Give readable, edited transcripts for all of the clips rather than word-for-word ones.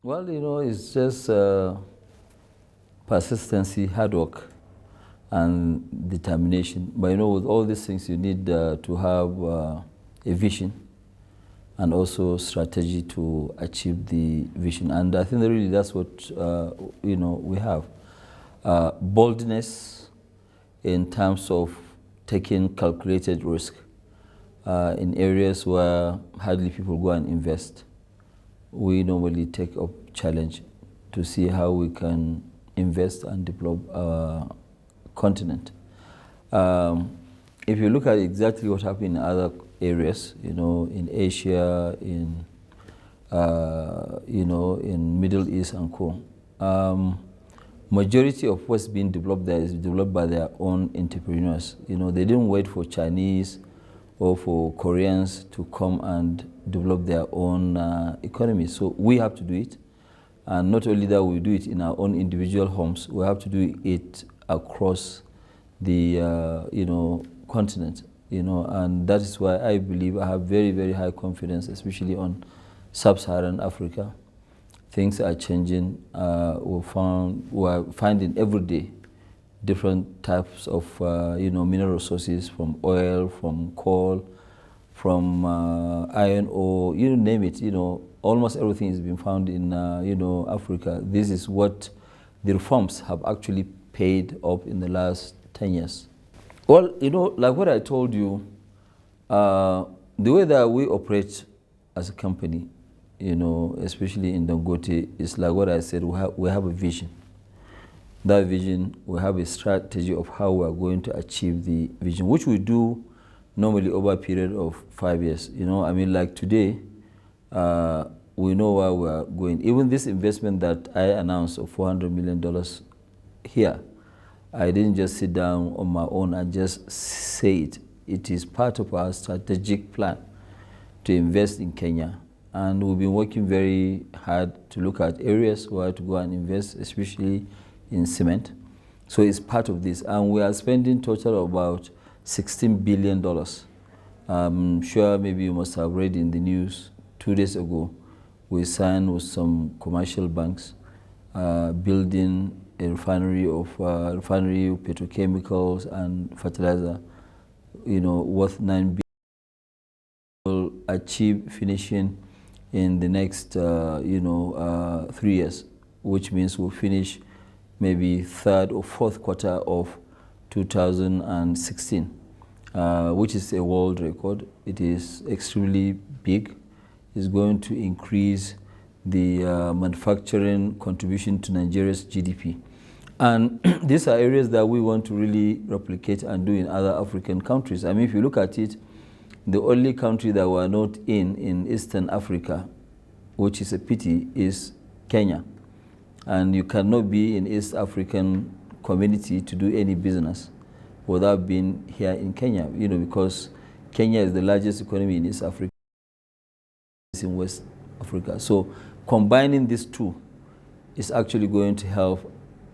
Well, it's just persistency, hard work, and determination. But with all these things, you need to have a vision and also strategy to achieve the vision. And I think that really that's what we have. Boldness in terms of taking calculated risk in areas where hardly people go and invest. We normally take up challenge to see how we can invest and develop our continent. If you look at exactly what happened in other areas, in Asia, in Middle East and co, majority of what's being developed there is developed by their own entrepreneurs. They didn't wait for Chinese or for Koreans to come and develop their own economy. So we have to do it. And not only that, we do it in our own individual homes, we have to do it across the continent, and that is why I believe I have very, very high confidence, especially on sub-Saharan Africa. Things are changing. We're finding every day different types of mineral resources, from oil, from coal, from iron ore, you name it. Almost everything is being found in Africa. This is what the reforms have actually paid off in the last 10 years. Well, like what I told you, the way that we operate as a company, especially in Dangote, is like what I said. We have a vision. That vision, we have a strategy of how we are going to achieve the vision, which we do normally over a period of 5 years. Like today, we know where we are going. Even this investment that I announced of $400 million here, I didn't just sit down on my own and just say it. It is part of our strategic plan to invest in Kenya. And we've been working very hard to look at areas where to go and invest, especially in cement. So it's part of this. And we are spending total of about $16 billion. I'm sure maybe you must have read in the news 2 days ago, we signed with some commercial banks building a refinery of petrochemicals and fertilizer, worth $9 billion. Will achieve finishing in the next 3 years, which means we'll finish maybe third or fourth quarter of 2016, which is a world record. It is extremely big. It's going to increase the manufacturing contribution to Nigeria's GDP. And these are areas that we want to really replicate and do in other African countries. If you look at it, the only country that we're not in Eastern Africa, which is a pity, is Kenya. And you cannot be in East African community to do any business without being here in Kenya, because Kenya is the largest economy in East Africa, in West Africa. So combining these two is actually going to help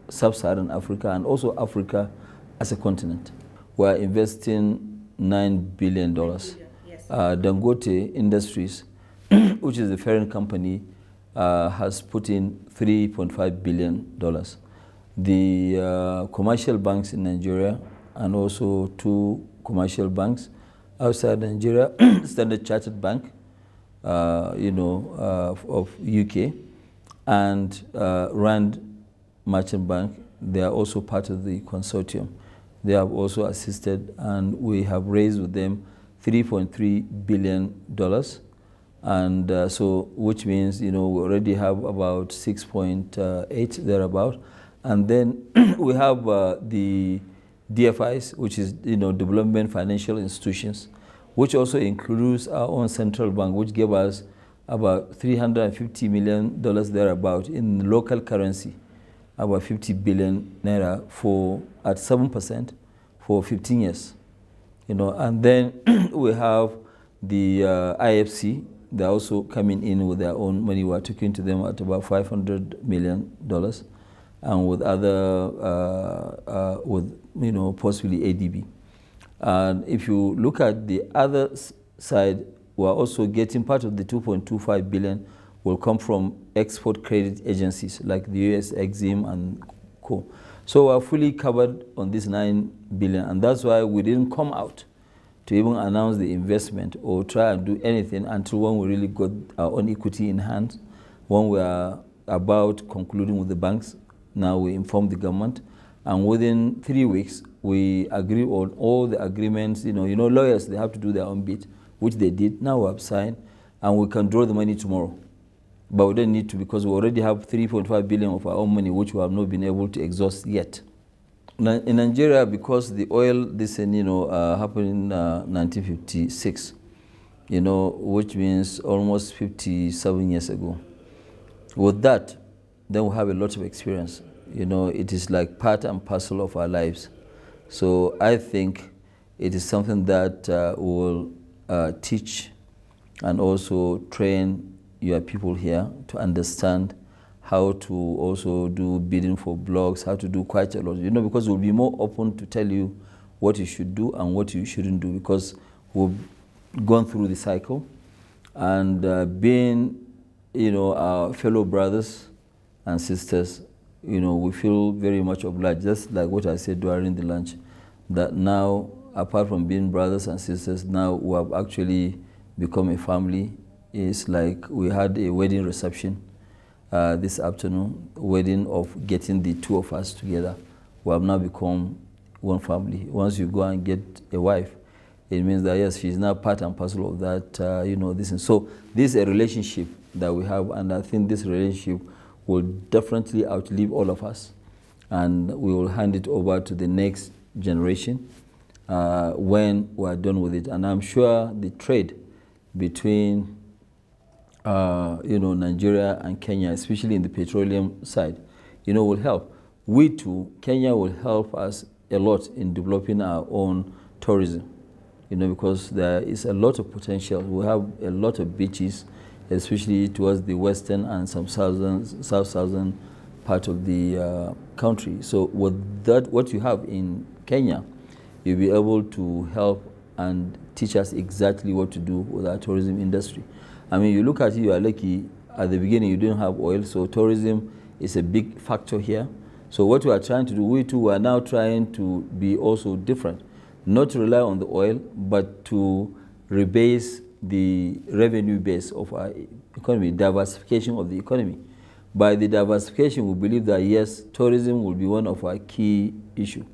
sub-Saharan Africa and also Africa as a continent. We're investing $9 billion. Dangote Industries, which is the parent company, has put in $3.5 billion. The commercial banks in Nigeria, and also 2 commercial banks outside Nigeria, Standard Chartered Bank, of UK, and Rand Merchant Bank, they are also part of the consortium. They have also assisted, and we have raised with them $3.3 billion. And so, which means, we already have about 6.8 thereabout. And then we have the DFIs, which is, Development Financial Institutions, which also includes our own central bank, which gave us about $350 million thereabout in local currency, about 50 billion naira at 7% for 15 years. And then we have the IFC. They're also coming in with their own money. We're talking to them at about $500 million, and with other, possibly ADB. And if you look at the other side, we're also getting part of the $2.25 billion. will come from export credit agencies like the US Exim and co. So we're fully covered on this 9 billion, and that's why we didn't come out to even announce the investment or try and do anything until when we really got our own equity in hand, when we are about concluding with the banks. Now we inform the government, and within 3 weeks, we agree on all the agreements. You know, lawyers, they have to do their own bit, which they did. Now we have signed, and we can draw the money tomorrow. But we don't need to, because we already have 3.5 billion of our own money, which we have not been able to exhaust yet. In Nigeria, because the oil, happened in 1956, which means almost 57 years ago. With that, then we have a lot of experience. It is like part and parcel of our lives. So I think it is something that will teach and also train your people here to understand how to also do bidding for blocks, how to do quite a lot, because we'll be more open to tell you what you should do and what you shouldn't do, because we've gone through the cycle. And being, our fellow brothers and sisters, we feel very much obliged, just like what I said during the lunch, that now, apart from being brothers and sisters, now we have actually become a family. It's like we had a wedding reception this afternoon, wedding of getting the two of us together. We have now become one family. Once you go and get a wife, it means that, yes, she's now part and parcel of that, this. And so this is a relationship that we have, and I think this relationship will definitely outlive all of us, and we will hand it over to the next generation when we are done with it. And I'm sure the trade between Nigeria and Kenya, especially in the petroleum side, will help. We too, Kenya will help us a lot in developing our own tourism, because there is a lot of potential. We have a lot of beaches, especially towards the western and some southern part of the country. So with that, what you have in Kenya, you'll be able to help and teach us exactly what to do with our tourism industry. I mean, you look at it, you are lucky. At the beginning, you didn't have oil, so tourism is a big factor here. So what we are trying to do, we too are now trying to be also different. Not to rely on the oil, but to rebase the revenue base of our economy, diversification of the economy. By the diversification, we believe that, yes, tourism will be one of our key issues.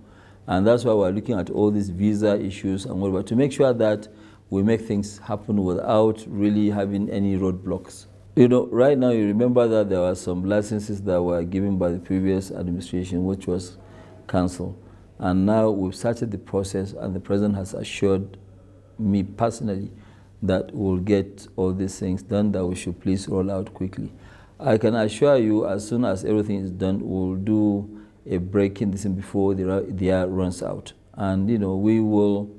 And that's why we're looking at all these visa issues and whatever, to make sure that we make things happen without really having any roadblocks. Right now, you remember that there were some licenses that were given by the previous administration, which was cancelled. And now we've started the process, and the president has assured me personally that we'll get all these things done, that we should please roll out quickly. I can assure you, as soon as everything is done, we'll do a break in this before the year runs out. And, we will,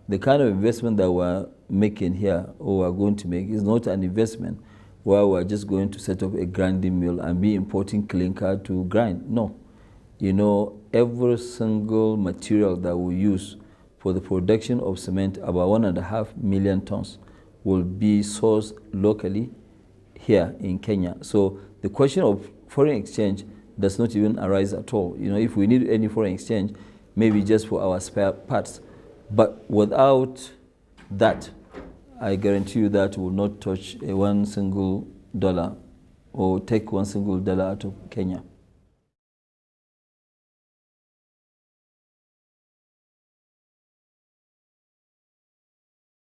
the kind of investment that we're making here, or we're going to make, is not an investment where we're just going to set up a grinding mill and be importing clinker to grind. No. Every single material that we use for the production of cement, about 1.5 million tons, will be sourced locally here in Kenya. So the question of foreign exchange does not even arise at all. If we need any foreign exchange, maybe just for our spare parts. But without that, I guarantee you that we will not touch $1 single or take $1 single out of Kenya.